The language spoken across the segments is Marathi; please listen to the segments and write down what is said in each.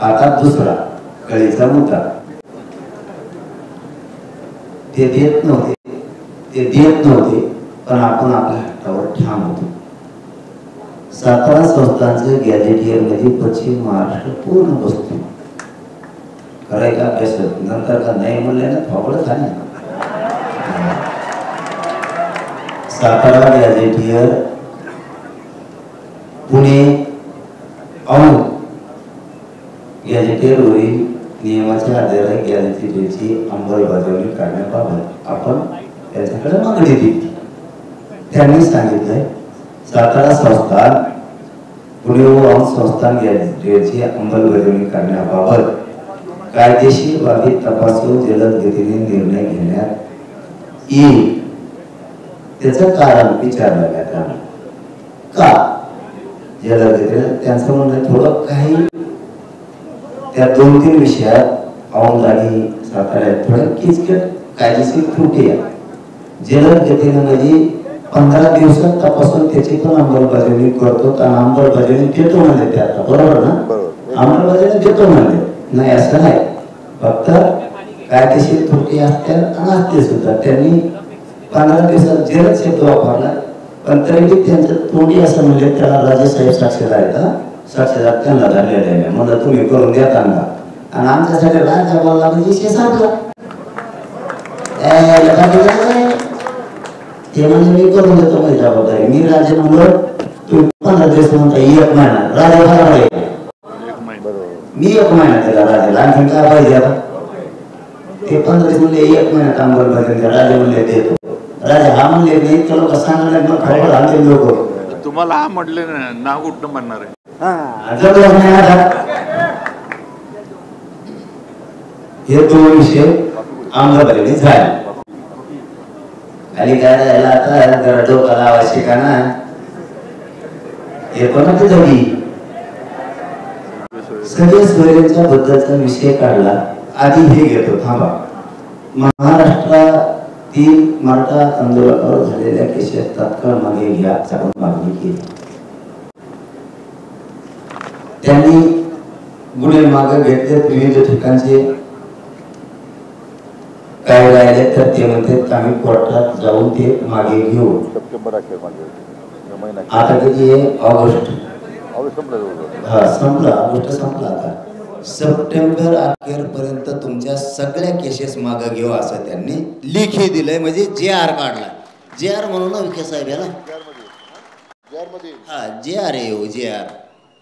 आता दुसरा कळीचा मुद्दा, ते देत नव्हते पण आपण आपल्या हट्टावर ठाम होतो. सातारा संस्थांचे गॅजेटियर मध्ये पश्चिम महाराष्ट्र पूर्ण बसतो. खरंय का अभ्यास नंतर का नाही म्हणले ना थोडं झाले. सातारा गॅजेटियर पुणे औंध गॅजेटियरवरील नियमाच्या आधारे गॅजेटियरची अंमलबजावणी करण्याबाबत आपण त्यांच्याकडे मागणी दिली. त्यांनी सांगितलंय सातारा संस्थान पुणे व औंध संस्थान गॅजेटियरची अंमलबजावणी करण्याबाबत कायदेशीर बाबी तपासून जलद गतीने निर्णय घेण्यात येईल. त्याचं कारण विचारलं जातं का जलद गतीने. त्यांचं म्हणणं थोडं काही त्या 2-3 विषयात औंध आणि साताऱ्यात थोडं किचकट कायदेशीर त्रुटी आहे. जलद गतीने म्हणजे 15 दिवसात तपासून त्याची पण अंमलबजावणी करतो आणि अंमलबजावणी देतो म्हणले. ते आता बरोबर ना, अंमलबजावणी देतो म्हणले नाही असं नाही, फक्त कायदेशीर त्रुटी असतात आणि असते सुद्धा. त्यांनी 15 दिवसात जलद शब्द वापरला पण तरी त्यांचं तोंडी असं म्हणजे त्याला राजेसाहेब साक्षीदार आहेत, साक्षीदार त्यांना धरलेले आहे म्हणलं तुम्ही करून देता ना. आणि आमच्यासाठी राजा बोलला म्हणजे विषय संपला. ते म्हणजे मी करून देतो माझी जबाबदारी. मी राजे म्हणलं तुम्ही 15 दिवस म्हणता 1 महिना राजा बरोबर मी 1 महिना त्याला राजाला आणखी काय पाहिजे आता. ते 15 दिवस म्हणले 1 महिन्यात अंमलबजावणी राजे म्हणले देतो. राजा हा म्हणले नाही तर लोक सांगायला मग खबर आमचे लोक तुम्हाला हा म्हटले ना कुठं म्हणणार आहे. हे 2 विषय अंमलबजावणी झाले. खाली काय झालं आता जरा डोका लावा शिकाना. हे पण झाली सगळे सोयऱ्यांच्या बद्दलचा विषय काढला. आधी हे घेतो थांबा. महाराष्ट्रातील मराठा आंदोलनावर झालेल्या केसेस तात्काळ मागे घ्या आपण मागणी केली. त्यांनी गुन्हे मागे घेतले. विविध ठिकाणचे काय राहिले तर ते म्हणते आम्ही कोर्टात जाऊन ते मागे घेऊ. आता किती आहे ऑगस्ट संपला. ऑगस्ट संपला. आता सप्टेंबर अखेरपर्यंत तुमच्या सगळ्या केसेस मागे घेऊ असं त्यांनी लेखी दिलंय. म्हणजे JR काढला. JR म्हणून विखे साहेब याला JR आहे हो. JR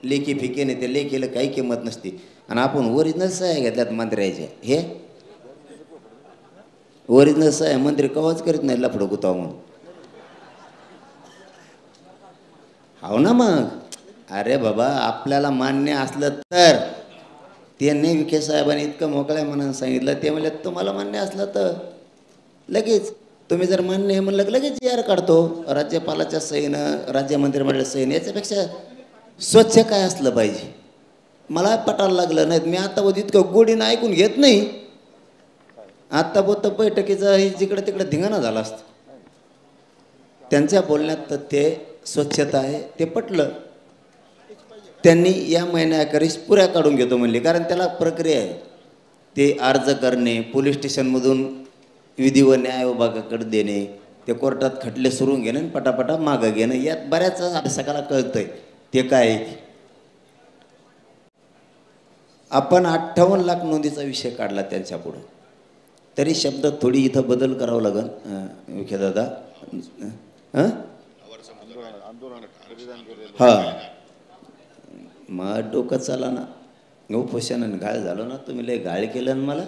लेखी फिके नाही. ते लेखीला काही किंमत नसते. आणि आपण ओरिजिनल सह्या घेतल्यात मंत्र्याच्या. हे ओरिजिनल सह्या मंत्री कवाच करीत नाही लफडं गुताव म्हणून. हो ना मग. अरे बाबा आपल्याला मान्य असलं तर त्यांनी विखे साहेबांनी इतकं मोकळ्या मनानं सांगितलं. ते म्हणले तुम्हाला मान्य असलं तर लगेच तुम्ही जर मान्य आहे म्हणलं लगेच JR काढतो राज्यपालाच्या सहीनं राज्य मंत्रिमंडळाच्या सहीनं. याच्यापेक्षा स्वच्छ काय असलं पाहिजे. मला पटायला लागलं नाही. मी आता बोध इतकं गोडीनं ऐकून घेत नाही. आत्ता बोत बैठकीचा जिकडे तिकडे धिंगाणा झाला असतं. त्यांच्या बोलण्यात तर ते स्वच्छता आहे ते पटलं. त्यांनी या महिन्याखेरीस पुऱ्या काढून घेतो म्हणले. कारण त्याला प्रक्रिया आहे. ते अर्ज करणे, पोलीस स्टेशनमधून विधी व न्याय विभागाकडे देणे, ते कोर्टात खटले सुरून घेणे, पटापटा मागं घेणं. यात बऱ्याच अभ्यासकाला कळतंय ते काय. आपण 58 लाख नोंदीचा विषय काढला त्यांच्या पुढं. तरी शब्द थोडी इथं बदल करावं लागेल विखे दादा. हां मग डोकं चाला ना. उपोषणाने गाळ झालो ना. तुम्ही लय गाळ केलं ना मला.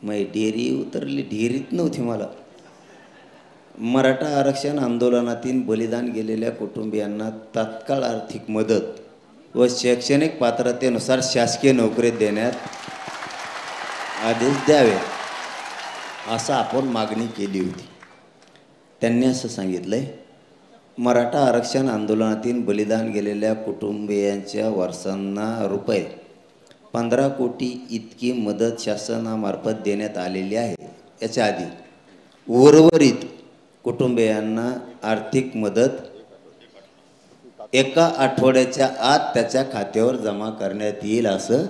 मग डेअरी उतरली. डेअरीत नव्हती मला. मराठा आरक्षण आंदोलनातील बलिदान गेलेल्या कुटुंबियांना तात्काळ आर्थिक मदत व शैक्षणिक पात्रतेनुसार शासकीय नोकरी देण्यात आदेश द्यावे असं आपण मागणी केली होती. त्यांनी असं सांगितलंय मराठा आरक्षण आंदोलनातील बलिदान गेलेल्या कुटुंबियांच्या वारसांना रुपये 15 कोटी इतकी मदत शासनामार्फत देण्यात आलेली आहे. याच्या आधी उर्वरित कुटुंबियांना आर्थिक मदत एका आठवड्याच्या आत त्याच्या खात्यावर जमा करण्यात येईल असं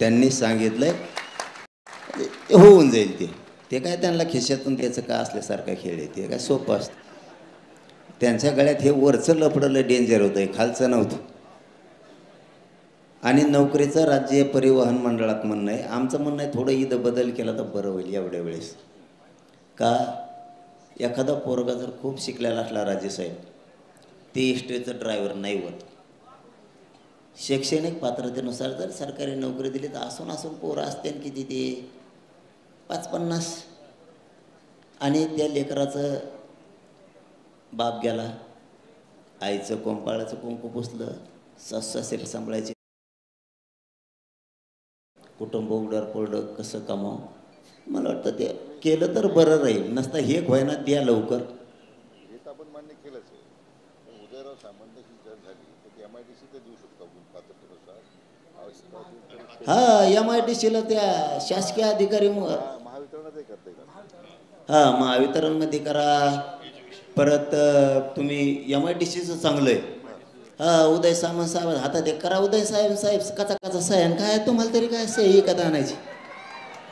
त्यांनी सांगितलंय. होऊन जाईल ते काय त्यांना खिशातून त्याचं का असल्यासारखा खेळ आहे. ते काय सोपं असतं. त्यांच्या गळ्यात हे वरचं लफडलं डेंजर होतं, हे खालचं नव्हतं. आणि नोकरीचं राज्य परिवहन मंडळात म्हणणं आहे. आमचं म्हणणं आहे थोडं इथं बदल केला तर बरं होईल एवढ्या वेळेस. का एखादा पोरगा जर खूप शिकलेला असला राजेसाहेब, ते एसटीचं ड्रायव्हर नाही होत. शैक्षणिक पात्रतेनुसार जर सरकारी नोकरी दिली तर असून पोरं असते किती ते 50-50. आणि त्या लेकराचं बाप गेला, आईचं कोंपाळाचं कुंकू पुसलं, सासरे सांभाळायचे, कुटुंब उडरपोरडं कसं कमावं. मला वाटतं ते केलं तर बरं राहील. नसता हे व्हायना द्या लवकर. आपण मान्य केलंच आहे. उदयराव सामंताची जर झाली तर MIDC तर देऊ शकतो आपण पात्रतेनुसार. हा MIDCला त्या शासकीय अधिकारी महावितरणातही करता येईल. हा महावितरणमध्ये करा. परत तुम्ही MIDCचं चांगलं आहे. हा उदय सामंत साहेब हातात एक करा. उदय साहेब कचा सायन काय तुम्हाला तरी काय सही कथा आणायची.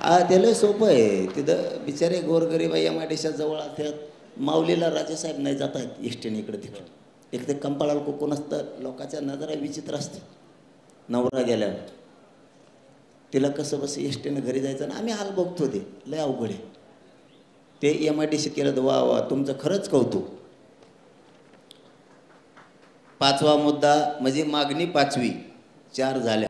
हा त्याला सोपं आहे. तिथं बिचारे गोरगरीब MIDCच्या जवळ असतात. माऊलीला राजेसाहेब नाही जात आहेत एसटीने इकडे तिकडे. एक ते कंपाळाला कोण असतं, लोकांच्या नजरा विचित्र असते. नवरा गेल्यावर तिला कसं बस एसटीनं घरी जायचं ना, आम्ही हाल बघतो. ते लय अवघड आहे. ते MIDC केलं तर वा वा, तुमचं खरंच कौतुक. 5वा मुद्दा म्हणजे मागणी 5वी 4 झाल्या.